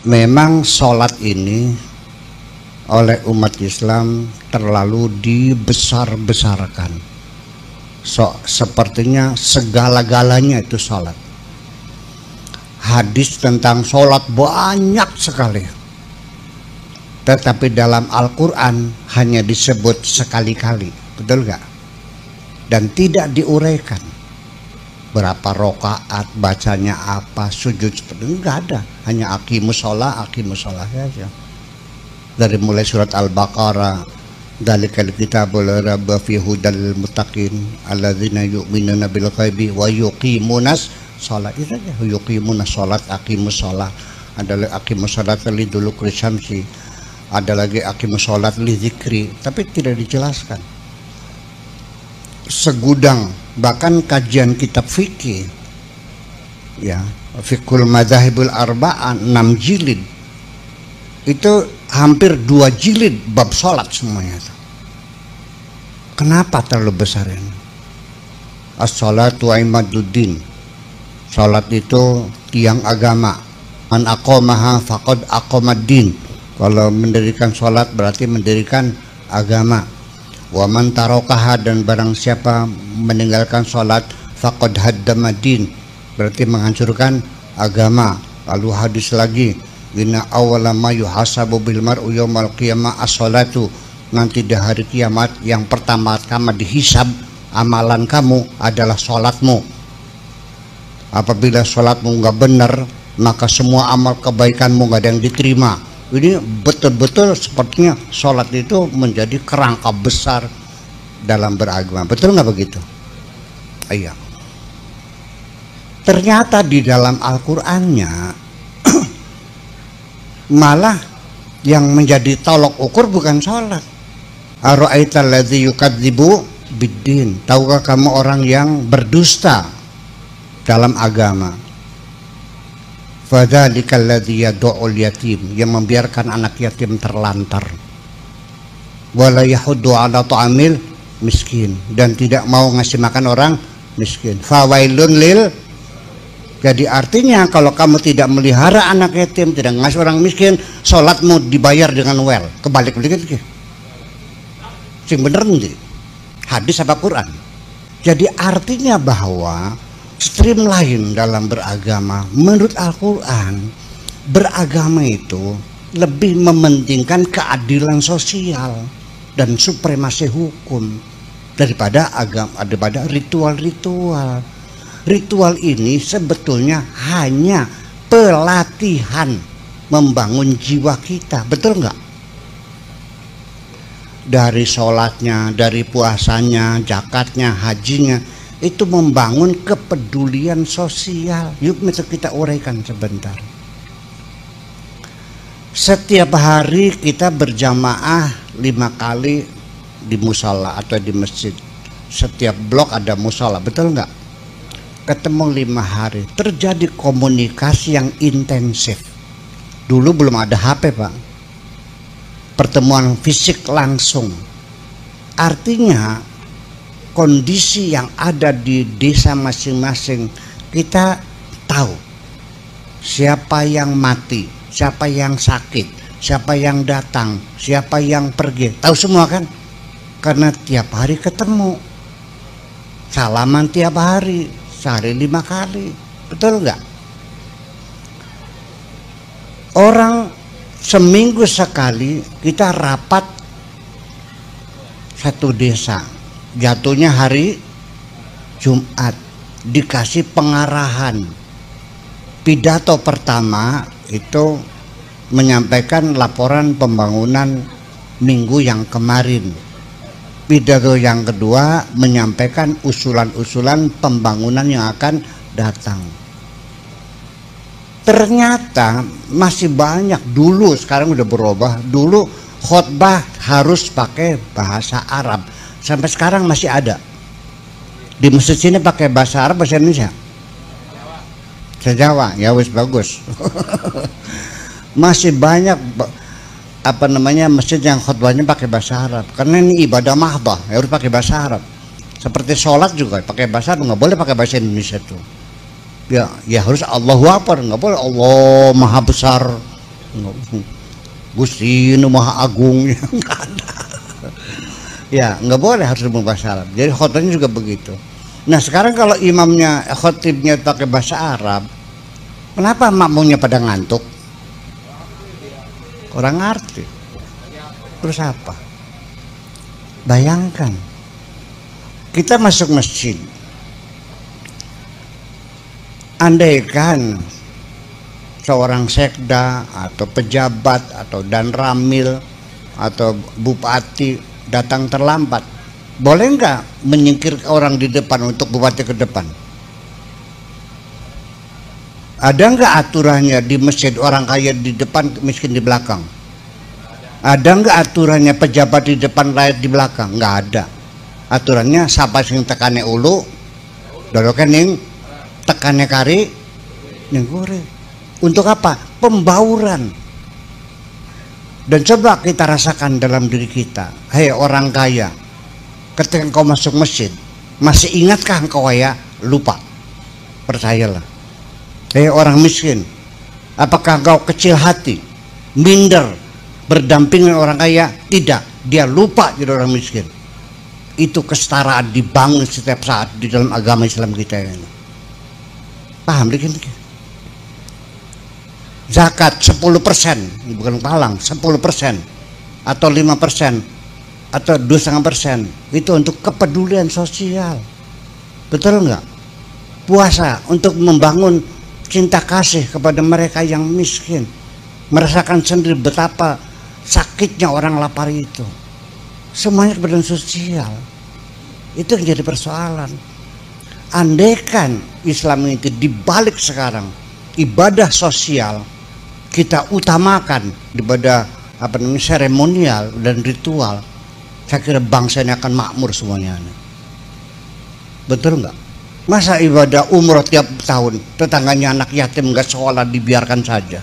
Memang sholat ini oleh umat Islam terlalu dibesar-besarkan. Sepertinya segala-galanya itu sholat. Hadis tentang sholat banyak sekali, tetapi dalam Al-Quran hanya disebut sekali-kali, betul gak? Dan tidak diuraikan berapa rokaat, bacanya apa, sujud seperti itu nggak ada, hanya aqimus sholah saja. Dari mulai surat Al-Baqarah, dzalikal kitabul la raiba fihi hudal lil muttaqin alladzina yu'minuna bil ghaibi wa yuqimunas sholat. Itu saja, yuqimunas sholat, aqimus sholah. Ada lagi aqimus sholat li duluki syamsi, ada lagi aqimus sholat li dzikri, tapi tidak dijelaskan. Segudang, bahkan kajian kitab fikih, ya, Fiqhul Madzhabul Arba'ah 6 jilid, itu hampir 2 jilid bab sholat semuanya. Kenapa terlalu besar ini? As-sholatu imaduddin, sholat itu tiang agama. Man aqamaha faqad aqamaddin, kalau mendirikan sholat berarti mendirikan agama. Wa man tarakaha, dan barang siapa meninggalkan sholat, faqad haddamaddin, berarti menghancurkan agama. Lalu hadis lagi, inna awwala ma yuhasabu bil mar'u yaumal qiyamah as-sholatu, nanti di hari kiamat yang pertama-tama dihisab amalan kamu adalah sholatmu. Apabila sholatmu nggak benar, maka semua amal kebaikanmu nggak ada yang diterima. Ini betul-betul sepertinya sholat itu menjadi kerangka besar dalam beragama. Betul nggak begitu? Iya. Ternyata di dalam Al-Qur'annya malah yang menjadi tolok ukur bukan sholat. Ara'aital ladzi yukadzibu biddin, tahukah kamu orang yang berdusta dalam agama? Fadzalikal ladzi yad'ul yatim, yang membiarkan anak yatim terlantar. Wala yahuddu 'ala ta'amil miskin, dan tidak mau ngasih makan orang miskin. Fawailun lil, jadi artinya kalau kamu tidak melihara anak yatim, tidak ngasih orang miskin, sholatmu dibayar dengan well. Kebalik begitu. Sing bener nih, hadis apa Quran? Jadi artinya bahwa streamline dalam beragama, menurut Al-Quran, beragama itu lebih mementingkan keadilan sosial dan supremasi hukum daripada ritual-ritual. Ritual ini sebetulnya hanya pelatihan membangun jiwa kita, betul nggak? Dari sholatnya, dari puasanya, zakatnya, hajinya, itu membangun kepedulian sosial. Yuk kita uraikan sebentar. Setiap hari kita berjamaah 5 kali di musola atau di masjid. Setiap blok ada musola, betul nggak? Ketemu 5 hari, terjadi komunikasi yang intensif. Dulu belum ada HP, Pak. Pertemuan fisik langsung. Artinya kondisi yang ada di desa masing-masing, kita tahu siapa yang mati, siapa yang sakit, siapa yang datang, siapa yang pergi, tahu semua kan? Karena tiap hari ketemu, salaman tiap hari, sehari 5 kali, betul nggak? Orang seminggu sekali kita rapat satu desa, jatuhnya hari Jumat, dikasih pengarahan. Pidato pertama itu menyampaikan laporan pembangunan minggu yang kemarin. Pidato yang kedua menyampaikan usulan-usulan pembangunan yang akan datang. Ternyata masih banyak, dulu, sekarang udah berubah. Dulu khotbah harus pakai bahasa Arab, sampai sekarang masih ada. Di masjid sini pakai bahasa Arab, bahasa Indonesia, Jawa, ya wis bagus. Masih banyak masjid yang khotbahnya pakai bahasa Arab, karena ini ibadah mahdah, harus pakai bahasa Arab. Seperti sholat juga pakai bahasa Arab, nggak boleh pakai bahasa Indonesia tuh. Ya harus Allahu Akbar, nggak boleh Allah Maha Besar, Gusti Nu Maha Agung, nggak ada. Ya nggak boleh, harus berbahasa Arab. Jadi khotbahnya juga begitu. Nah sekarang kalau imamnya khotibnya pakai bahasa Arab, kenapa makmumnya pada ngantuk? Kurang ngerti. Terus apa? Bayangkan, kita masuk masjid, andaikan seorang sekda atau pejabat atau dan ramil atau bupati datang terlambat, boleh nggak menyingkir orang di depan untuk bupati ke depan? Ada nggak aturannya di masjid orang kaya di depan, miskin di belakang? Ada nggak aturannya pejabat di depan, rakyat di belakang? Nggak ada. Aturannya siapa sing tekane ulu, dolokan ning tekane kari ning kuri. Untuk apa? Pembauran. Dan coba kita rasakan dalam diri kita. Hei orang kaya, ketika engkau masuk masjid, masih ingatkah engkau kaya? Lupa. Percayalah. Hei orang miskin, apakah engkau kecil hati, minder, berdampingan orang kaya? Tidak, dia lupa jadi orang miskin. Itu kesetaraan dibangun setiap saat di dalam agama Islam kita ini. Paham dikit? Zakat 10%, bukan palang, 10% atau 5% atau 2,5%, itu untuk kepedulian sosial. Betul nggak? Puasa untuk membangun cinta kasih kepada mereka yang miskin, merasakan sendiri betapa sakitnya orang lapar itu. Semuanya kepedulian sosial. Itu yang jadi persoalan. Andaikan Islam itu dibalik sekarang, ibadah sosial kita utamakan daripada seremonial dan ritual, saya kira bangsa ini akan makmur semuanya. Betul nggak? Masa ibadah umroh tiap tahun, tetangganya anak yatim nggak sekolah dibiarkan saja?